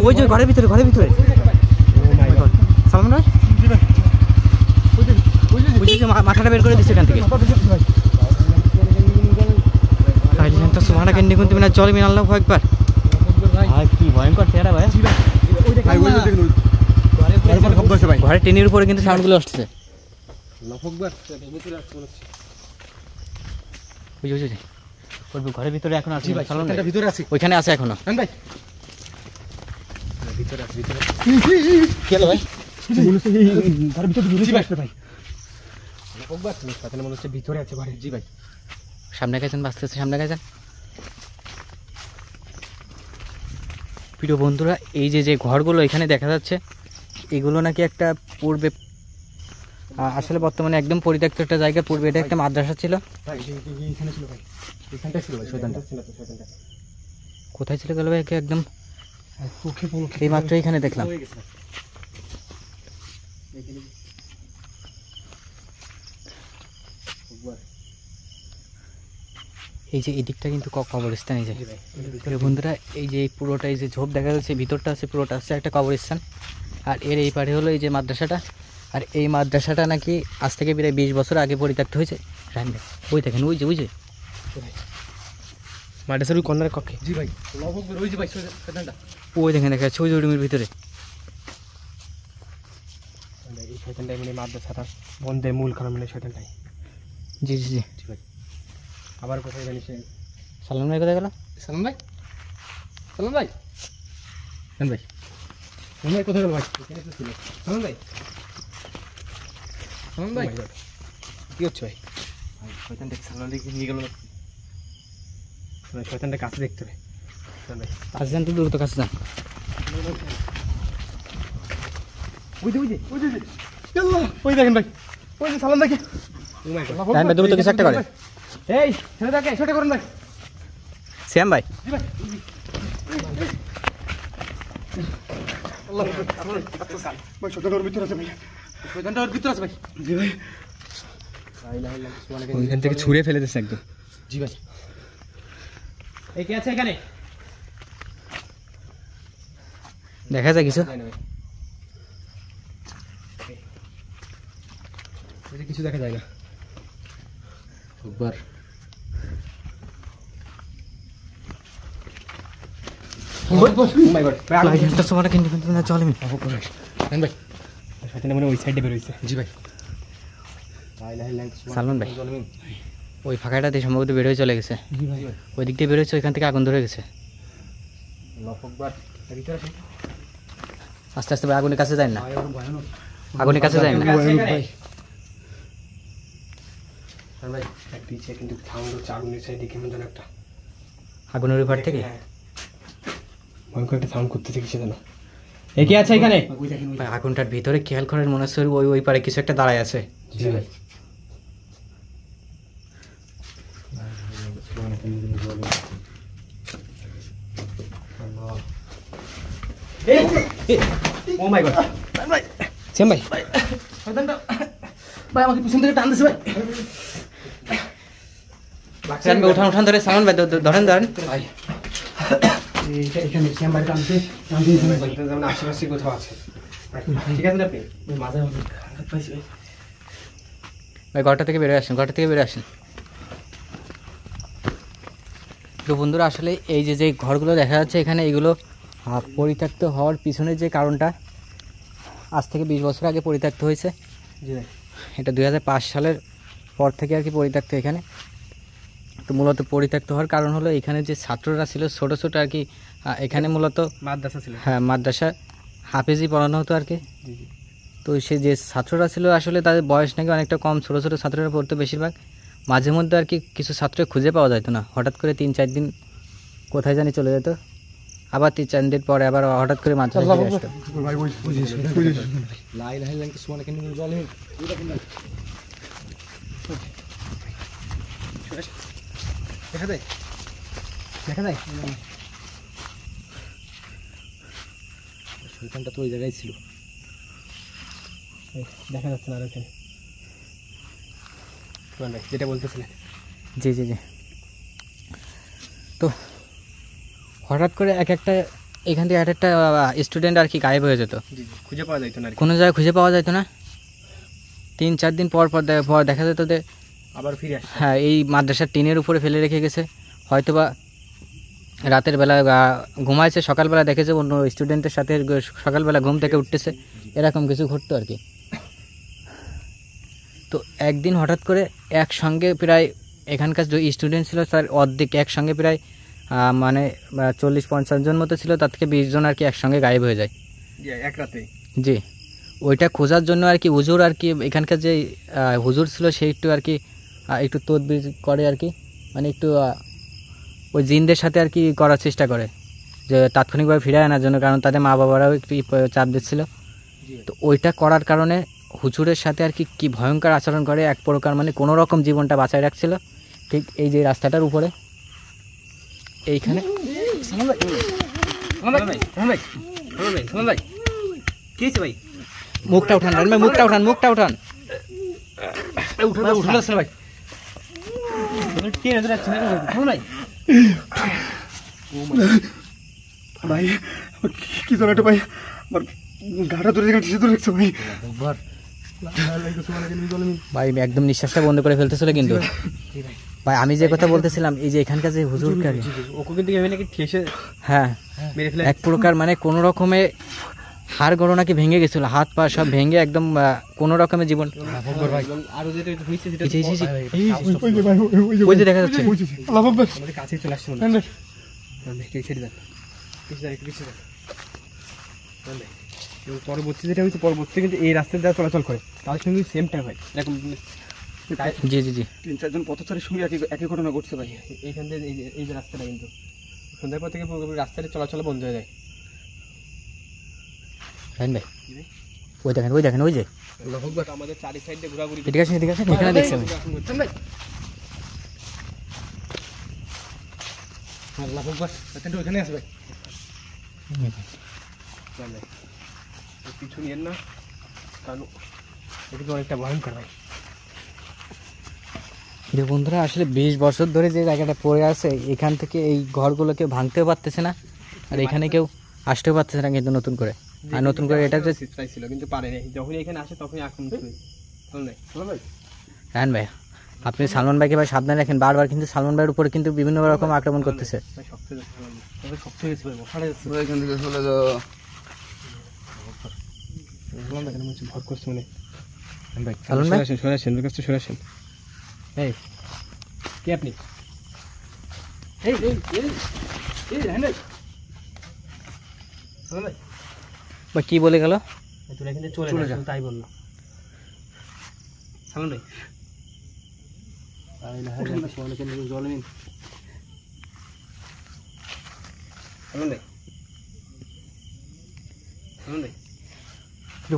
ওই যে ঘরের ভিতরে সালমান ভাই মাথাটা বের করে দিচ্ছে এখান থেকে সুবহানা কেন্দ্রে কিন্তু মিনা জল মিনা আল্লাহু আকবার কি ভয়ঙ্কর চেহারা ভাই ঘরের টিনের উপরে কিন্তু সাউন্ডগুলো আসছে ঘরের ভিতরে এখন আছে ভিতরে আছে ওইখানে আছে এখনো ভাই ভিতরে আছে ভিতরে কি হলো ভাই ঘরের ভিতরে ঘুরে আসছে ভাই মনে হচ্ছে ভিতরে আছে ঘরে জি ভাই সামনে গেছেন বাঁচতেছে সামনে গেছেন প্রিয় বন্ধুরা এই যে ঘরগুলো এখানে দেখা যাচ্ছে এগুলো নাকি একটা পূর্বে আসলে বর্তমানে একদম পরিত্যক্ত একটা জায়গা পূর্বে এটা একটা মাদ্রাসা ছিল কোথায় ছিল গেল ভাই একদম এই মাত্র এখানে দেখলাম এই যে এই দিকটা কিন্তু কবরস্থান এই যে বন্ধুরা এই যে পুরোটা এই যে ঝোপ দেখা যাচ্ছে ভিতরটা আছে পুরোটা আছে একটা কবরস্থান আর এর এই পারে হলো এই যে মাদ্রাসাটা আর এই মাদ্রাসাটা নাকি আজ থেকে প্রায় 20 বছর আগে পরিত্যক্ত হয়েছে ওই দেখেন ওই যে মাদ্রাসার ওই কর্নারের কক্ষে জি ভাই ওই যে ভাই ওই দেখেন দেখা যাচ্ছে ওই রুমের ভিতরে এই শয়তানটাই মানে মাদ্রাসাটা বন্ধের মূল কারণ মানে শয়তানটাই জি জি জি ভাই আবার কোথায় জানি সে সালাম ভাই কোথায় গেল সালাম ভাই ভাই কোথায় গেল ভাই এখানে তো ছিল সালাম ভাই কি হচ্ছে ভাই শয়তানটা সালাম লিখে নিয়ে গেল শয়তানটা কাছে দেখতে হবে কাছে যান তো দূরত্ব কাছে যান ওই দেখেন ভাই ওই যে সালাম দেখে দূরত্ব কিছু একটা করে এই ছেলেটাকে ছোট করুন ভাই শ্যাম ভাই ওইখান থেকে ছুঁড়ে ফেলে দিচ্ছে একদম জি ভাই এই কে আছে এখানে দেখা যায় কিছু কিছু দেখা যায় না একবার সালমান ভাই ওই ফাঁকাটাতে সম্ভবত বের হয়ে চলে গেছে ওই দিক দিয়ে বের হয়েছে ওইখান থেকে আগুন ধরে গেছে আস্তে আস্তে আগুনের কাছে যায় না আগুনের কাছে যায় না আগুনের ওই পার থেকে সাউন্ড করতেছে কিছু যেন এগিয়ে আছে এখানে আগুনটার ভিতরে খেয়াল করেন মনে হচ্ছে ওই পারে কিছু একটা দাঁড়ায় আছে জি ভাই ও মাই গড ভাই শ্যাম ভাই ভাই আমাকে পিছন থেকে টান দিছে ভাই উঠান ধরে সালমান ভাই ধরেন ভাই এখানে শ্যাম ভাই টানছে যেমন আশেপাশে কোথাও আছে ঠিক আছে আপনি মাঝে ভাই ঘরটা থেকে বেরোয় আসেন তো বন্ধুরা আসলে এই যে ঘরগুলো দেখা যাচ্ছে এখানে এগুলো পরিত্যক্ত হওয়ার পিছনে যে কারণটা আজ থেকে 20 বছর আগে পরিত্যক্ত হয়েছে এটা 2005 সালের পর থেকে আর কি পরিত্যক্ত এখানে তো মূলত পরিত্যক্ত হওয়ার কারণ হলো এখানে যে ছাত্ররা ছিল ছোট ছোট আর কি এখানে মূলত মাদ্রাসা ছিল হ্যাঁ মাদ্রাসা হাফেজি পড়ানো হতো আর কি তো সে যে ছাত্ররা ছিল আসলে তাদের বয়স নাকি অনেকটা কম ছোট ছোট ছাত্ররা পড়তো বেশিরভাগ মাঝে মধ্যে আর কি কিছু ছাত্র খুঁজে পাওয়া যেত না হঠাৎ করে 3-4 দিন কোথায় জানি চলে যেত আবার 3-4 দিন পরে আবার হঠাৎ করে মাদ্রাসা ফিরে আসতো দেখা যায় শয়তানটা তো ওই জায়গায় ছিল দেখা যাচ্ছে না এখানে যেটা বলতেছিলেন জি তো হঠাৎ করে এক একটা এখান থেকে এক একটা স্টুডেন্ট আর কি গায়েব হয়ে যেত, খুঁজে পাওয়া যেত না, কোনো জায়গায় খুঁজে পাওয়া যেত না। 3-4 দিন পর পর দেখা যেত যে আবার ফিরে আসে। হ্যাঁ এই মাদ্রাসার টিনের উপরে ফেলে রেখে গেছে, হয়তোবা রাতের বেলা ঘুমাইছে, সকালবেলা দেখেছে অন্য স্টুডেন্টের সাথে সকালবেলা ঘুম থেকে উঠতেছে, এরকম কিছু ঘটতো আর কি। তো একদিন হঠাৎ করে একসঙ্গে প্রায় এখানকার যে স্টুডেন্ট ছিল তার অর্ধেক একসঙ্গে প্রায় মানে 40-50 জন মতো ছিল, তার থেকে 20 জন আর কি একসঙ্গে গায়েব হয়ে যায় এক রাতে। জি, ওইটা খোঁজার জন্য আর কি হুজুর আর কি এখানকার যে হুজুর ছিল সে একটু আর কি একটু তদবির করে আর কি, মানে একটু ওই জিনদের সাথে আর কি করার চেষ্টা করে যে তাৎক্ষণিকভাবে ফিরে আনার জন্য, কারণ তাদের মা বাবারাও একটু চাপ দিচ্ছিল। তো ওইটা করার কারণে হুজুরের সাথে আর কি কী ভয়ঙ্কর আচরণ করে, এক প্রকার মানে কোনো রকম জীবনটা বাঁচায় রাখছিল। ঠিক এই যে রাস্তাটার উপরে এইখানে মুখটা উঠান ভাই, মুখটা উঠান, মুখটা উঠান। ভাই কি জন একটা ভাই আমার গাটা ধরে রাখছে ভাই। ভাই একদম নিঃশ্বাসটা বন্ধ করে ফেলতেছিল কিন্তু ভাই আমি যে কথা বলতেছিলাম, এই যে এখানকার যে হুজুর হ্যাঁ এক প্রকার মানে কোনো রকমে হাড় গড় নাকি ভেঙে গেছিল, হাত পা সব ভেঙে একদম কোনো রকমের জীবন। ওই যে দেখা যাচ্ছে কাছে চলে আসছে, এবং পরবর্তী যেটা হচ্ছে পরবর্তী কিন্তু এই রাস্তায় যারা চলাচল করে তাদের সঙ্গে সেম টাইম হয় এরকম। জি জি জি 3-4 জন পথচারীর সঙ্গে একই ঘটনা ঘটছে ভাই এইখান থেকে। এই যে রাস্তাটা কিন্তু সন্ধ্যার পর থেকে রাস্তাটা চলাচল বন্ধ হয়ে যায়। ভাই ওই দেখেন, ওই দেখেন, ওই যে আমাদের চারি সাইডে ঘোরাঘুরি। ঠিক আছে ঠিক আছে, এখানে দেখছি আমি। ওখানে আসবে কিছু নিয়েন না, কারণ এটা তো অনেকটা ভয়ঙ্কর ভাই। যে বন্ধুরা আসলে 20 বছর ধরে যে জায়গাটা পড়ে আছে, এখান থেকে এই ঘরগুলোকে ভাঙতেও পারতেছে না, আর এখানে কেউ আসতেও পারতেছে না কিন্তু নতুন করে। আর নতুন করে এটা যে ছিল কিন্তু পারেনি, যখন এখানে আসে তখনই আক্রমণ হ্যাঁ ভাই আপনি সালমান ভাইকে ভাই সাবধানে রাখেন, বারবার কিন্তু সালমান ভাইয়ের উপরে কিন্তু বিভিন্ন রকম আক্রমণ করতেছে। কি বলে গেল চলে যা তাই বললো সালমান ভাই।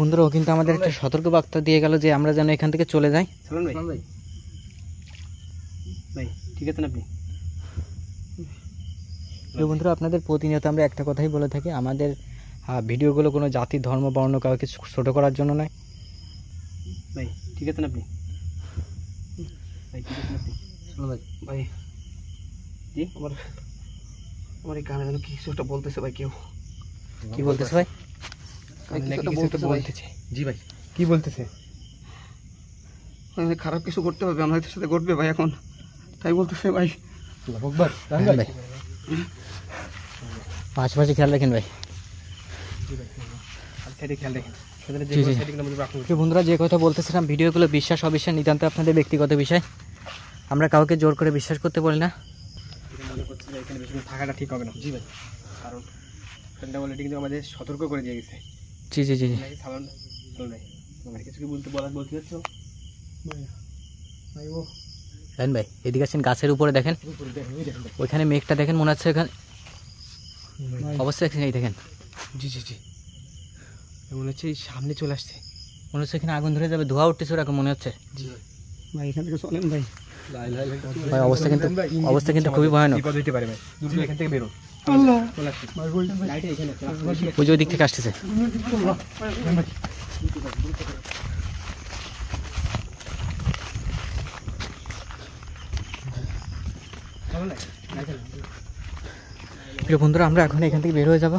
বন্ধুরা ও কিন্তু আমাদের একটা সতর্ক বার্তা দিয়ে গেল যে আমরা যেন এখান থেকে চলে যাই। ঠিক আছে আপনি বন্ধুরা আপনাদের প্রতিনিয়ত আমরা একটা কথাই বলে থাকি, আমাদের ভিডিওগুলো কোনো জাতি ধর্ম বর্ণ কাউকে ছোট করার জন্য নয়। ভাই ঠিক আছে আপনি ভাই জি আমার এই কানে যেন কিছু একটা বলতেছে ভাই। কেউ কি বলতেছে ভাই? জি ভাই কি বলতেছে? খারাপ কিছু করতে হবে, আমাদের সাথে ঘটবে ভাই এখন, তাই বলতেছে ভাই। আশেপাশে খেয়াল রাখেন ভাই। বন্ধুরা যে কথা বলতেছিলাম, ভিডিওগুলো বিশ্বাস অবিশ্বাস নিতান্ত আপনাদের ব্যক্তিগত বিষয়, আমরা কাউকে জোর করে বিশ্বাস করতে বলি না। মনে করছি যে এখানে বেশি থাকাটা ঠিক হবে না। জি ভাই, কারণ ফ্রেন্ডটা অলরেডি কিন্তু আমাদের সতর্ক করে দিয়ে গেছে। জি জি জি জি সালমান ভাই কিছু কি বলতে হচ্ছে ভাই? এদিকে আসেন, গাছের উপরে দেখেন, ওইখানে মেঘটা দেখেন, মনে হচ্ছে এখানে অবশ্যই এখানে দেখেন। জি জি জি মনে হচ্ছে এই সামনে চলে আসছে, মনে হচ্ছে এখানে আগুন ধরে যাবে, ধোঁয়া উঠতেছে ওরকম মনে হচ্ছে। জি ভাই এখান থেকে চলেন ভাই। ভাই অবস্থা কিন্তু খুবই ভয়ানক। বিপদ হইতে পারে ভাই, দ্রুত এখান থেকে বেরো। ওই যে ওই দিক থেকে আসতেছে। প্রিয় বন্ধুরা আমরা এখন এখান থেকে বের হয়ে যাব।